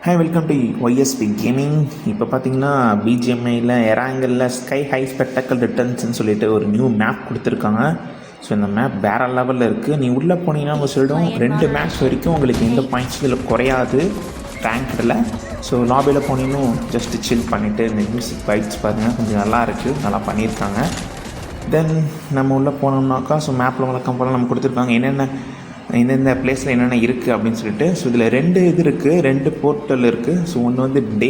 Hi, welcome to YSP gaming. இப்போ பார்த்தீங்கன்னா பிஜிஎம்ஐயில் எராங்கலில் ஸ்கை ஹை ஸ்பெக்டக்கல் ரிட்டர்ன்ஸ்னு சொல்லிட்டு ஒரு நியூ மேப் கொடுத்துருக்காங்க. ஸோ இந்த மேப் வேறு லெவலில் இருக்குது. நீ உள்ளே போனீங்கன்னா உங்கள் சொல்லிடும் 2 மேட்ச் வரைக்கும் உங்களுக்கு எந்த பாயிண்ட்ஸ் இதில் குறையாது ரேங்க்டில். ஸோ லாபியில் போனீங்கன்னு ஜஸ்ட்டு சில் பண்ணிவிட்டு இந்த மியூசிக் பைட்ஸ் பாருங்கள், கொஞ்சம் நல்லா இருக்குது, நல்லா பண்ணியிருக்காங்க. தென் நம்ம உள்ளே போனோம்னாக்கா ஸோ மேப்பில் வழக்கம் போல் நம்ம கொடுத்துருக்காங்க என்னென்ன எந்தெந்த பிளேஸில் என்னென்ன இருக்குது அப்படின்னு சொல்லிட்டு. ஸோ இதில் 2 இது இருக்குது, 2 போர்ட்டல் இருக்குது. ஸோ ஒன்று வந்து டே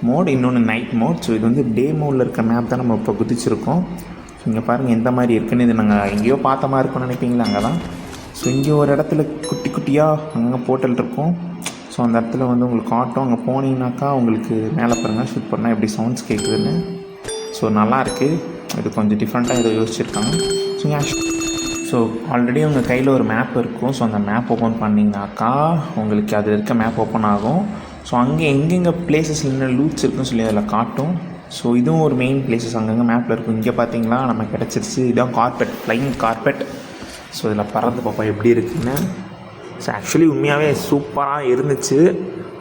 மோட், இன்னொன்று நைட் மோட். ஸோ இது வந்து டே மோடில் இருக்க மேப் தான் நம்ம இப்போ குதிச்சிருக்கோம். ஸோ இங்கே பாருங்கள் எந்த மாதிரி இருக்குன்னு. இது நாங்கள் எங்கேயோ பார்த்த மாதிரி இருக்குன்னு நினைப்பீங்களா, அங்கே தான். ஸோ இங்கே ஒரு இடத்துல குட்டி குட்டியாக அங்கே போர்ட்டல் இருக்கும். ஸோ அந்த இடத்துல வந்து உங்களுக்கு காட்டும். அங்கே போனீங்கன்னாக்கா உங்களுக்கு மேலே பாருங்கள் ஷூட் பண்ணால் எப்படி சவுண்ட்ஸ் கேட்குதுன்னு. ஸோ நல்லாயிருக்கு. இது கொஞ்சம் டிஃப்ரெண்ட்டாக ஏதோ யோசிச்சுருக்காங்க. ஸோ ஆல்ரெடி உங்கள் கையில் ஒரு மேப் இருக்கும். ஸோ அந்த மேப் ஓப்பன் பண்ணிங்கனாக்கா உங்களுக்கு அது இருக்க மேப் ஓப்பன் ஆகும். ஸோ அங்கே எங்கெங்கே பிளேசஸில் என்ன லூட்ஸ் இருக்குன்னு சொல்லி அதில் காட்டும். ஸோ இதுவும் ஒரு மெயின் பிளேசஸ் அங்கங்கே மேப்பில் இருக்கும். இங்கே பார்த்தீங்களா நம்ம கிடச்சிருச்சு. இதுதான் கார்பெட், ஃப்ளைங் கார்பெட். ஸோ இதில் பறந்து பார்ப்போம் எப்படி இருக்குன்னு. ஸோ ஆக்சுவலி உண்மையாகவே சூப்பராக இருந்துச்சு.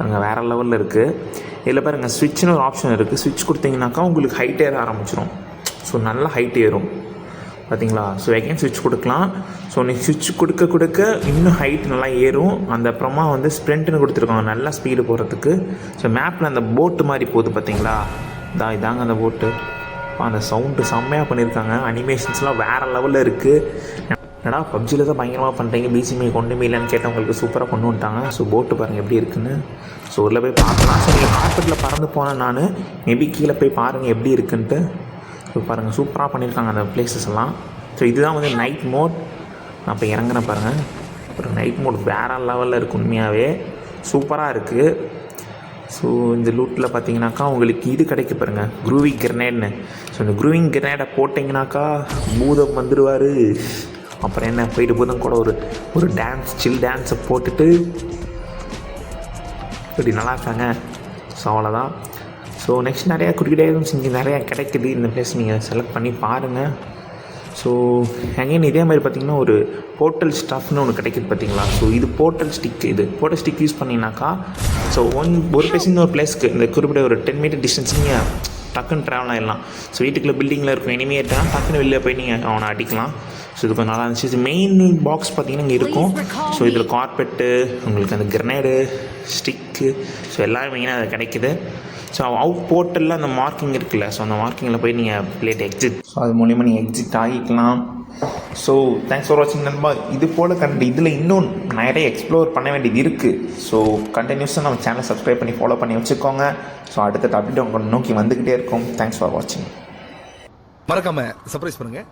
அங்கே வேறு லெவலில் இருக்குது. இதில் பாருங்கள் ஸ்விட்ச்னு ஒரு ஆப்ஷன் இருக்குது. ஸ்விட்ச் கொடுத்தீங்கன்னாக்கா உங்களுக்கு ஹைட் ஏற ஆரம்பிச்சிடும். ஸோ நல்லா ஹைட் ஏறும் பார்த்தீங்களா. ஸோ எகைன் ஸ்விட்ச் கொடுக்கலாம். ஸோ நீ ஸ்விட்ச் கொடுக்க இன்னும் ஹைட் நல்லா ஏறும். அந்த அப்புறமா வந்து ஸ்ப்ரிண்ட்னு கொடுத்துருக்காங்க, நல்லா ஸ்பீடு போகிறதுக்கு. ஸோ மேப்பில் அந்த போட்டு மாதிரி போகுது பார்த்தீங்களா, இதாங்க அந்த போட்டு. அந்த சவுண்டு செம்மையாக பண்ணியிருக்காங்க. அனிமேஷன்ஸ்லாம் வேறு லெவலில் இருக்குது. என்னடா பப்ஜியில் தான் பயங்கரமாக பண்ணுறீங்க, பிசிஎம்ஐ கொண்டுமே இல்லைன்னு கேட்டவங்களுக்கு சூப்பராக கொண்டு வந்துட்டாங்க. ஸோ போட்டு பாருங்கள் எப்படி இருக்குன்னு. ஸோ உள்ளே போய் பார்க்கலாம். ஸோ நீங்கள் கார்பெட்டில் பறந்து போனேன் நான், மேபி கீழே போய் பாருங்கள் எப்படி இருக்குன்ட்டு. ஸோ பாருங்கள் சூப்பராக பண்ணியிருக்காங்க அந்த பிளேசஸ் எல்லாம். ஸோ இதுதான் வந்து நைட் மோட். நான் இப்போ இறங்குறேன் பாருங்கள். ஒரு நைட் மோட் வேறு லெவலில் இருக்குது, உண்மையாகவே சூப்பராக இருக்குது. ஸோ இந்த லூட்டில் பார்த்தீங்கன்னாக்கா உங்களுக்கு இது கிடைக்க பாருங்கள், க்ரூவிங் கிரனேட்னு. ஸோ இந்த க்ரூவிங் கிரனேடை போட்டிங்கனாக்கா பூதம் வந்துடுவார். அப்புறம் என்ன போயிட்டு பூதம் கூட ஒரு டான்ஸ், சில் டான்ஸை போட்டுட்டு இப்படி நல்லா இருக்காங்க. ஸோ அவ்வளோதான். ஸோ நெக்ஸ்ட் நிறையா குறுக்கிட்டே இங்கே நிறையா கிடைக்குது. இந்த பிளேஸ் நீங்கள் செலக்ட் பண்ணி பாருங்கள். ஸோ அகைன் இதே மாதிரி பார்த்திங்கன்னா ஒரு போர்ட்டல் ஸ்டஃப்னு ஒன்று கிடைக்குது பார்த்தீங்களா. ஸோ இது போர்ட்டல் ஸ்டிக். இது போர்ட்டல் ஸ்டிக் யூஸ் பண்ணிங்கனாக்கா ஸோ ஒரு பிளேஸ் இன்னொரு பிளேஸ்க்கு இந்த குறிப்பிட்ட ஒரு 10 மீட்டர் டிஸ்டன்ஸ் நீங்கள் டக்குன்னு ட்ராவல் ஆகிடலாம். ஸோ வீட்டுக்குள்ளே பில்டிங்கில் இருக்கும் எனிமே இருக்கான், டக்குன்னு வெளியில் போய் நீங்கள் அவனை அடிக்கலாம். ஸோ இது கொஞ்சம் நல்லா இருந்துச்சு. இது மெயின் பாக்ஸ் பார்த்திங்கன்னா இங்கே இருக்கும். ஸோ இதில் கார்பெட்டு, உங்களுக்கு அந்த கிரனேடு, ஸ்டிக்கு, ஸோ எல்லாமே மெயினாக அது கிடைக்குது. ஸோ அவுட் போர்ட்டலில் அந்த மார்க்கிங் இருக்குல்ல, ஸோ அந்த மார்க்கிங்கில் போய் நீங்கள் பிளேட் எக்ஸிட், ஸோ அது மூலிமா நீங்கள் எக்ஸிட் ஆகிக்கலாம். ஸோ தேங்க்ஸ் ஃபார் வாட்சிங் நண்பா. இது போல் இதில் இன்னும் நிறைய எக்ஸ்ப்ளோர் பண்ண வேண்டியது இருக்குது. ஸோ கண்டினியூஸாக நம்ம சேனலை சப்ஸ்கிரைப் பண்ணி ஃபாலோ பண்ணி வச்சுக்கோங்க. ஸோ அடுத்த அப்டேட் உங்களை நோக்கி வந்துக்கிட்டே இருக்கும். தேங்க்ஸ் ஃபார் வாட்சிங். மறக்காமல் சர்ப்ரைஸ் பண்ணுங்கள்.